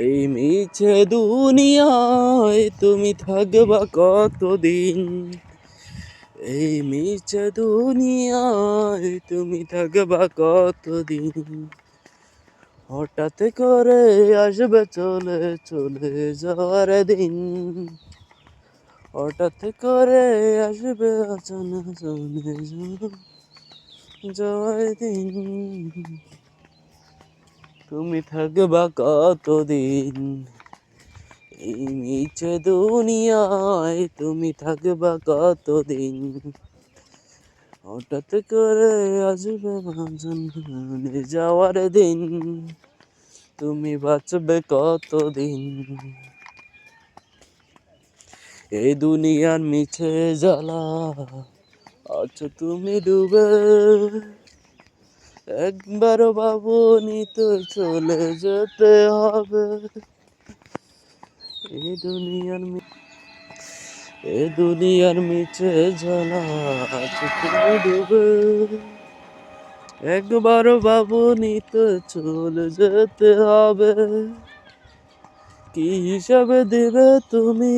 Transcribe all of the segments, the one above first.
এই মিছে দুনিয়ায় তুমি থাকবা কতদিন? এই মিছে দুনিয়ায় তুমি থাকবা কতদিন? হঠাৎ করে আসবে চলে চলে যাওয়ার দিন, হঠাৎ করে আসবে অচেনা চলে যাওয়ার দিন। তুমি থাকবা কতদিন? এই মিছে দুনিয়ায় তুমি থাকবা কতদিন? হঠাৎ করে আসবে অচেনা যাওয়ার দিন, তুমি বাঁচবে কতদিন? এই দুনিয়ার মিছে জ্বালা আছো তুমি ডুবে, একবার ভাবনি তো চলে যেতে হবে। এই দুনিয়ার মিছে জ্বালা আছো তুমি ডুবে, একবার ভাবনি তো চলে যেতে হবে। কি হিসাবে দেবে তুমি,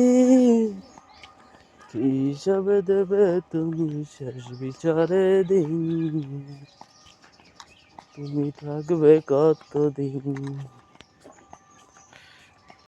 কি হিসাবে দেবে তুমি শেষ বিচারে দিন? তুমি থাকবে কতদিন?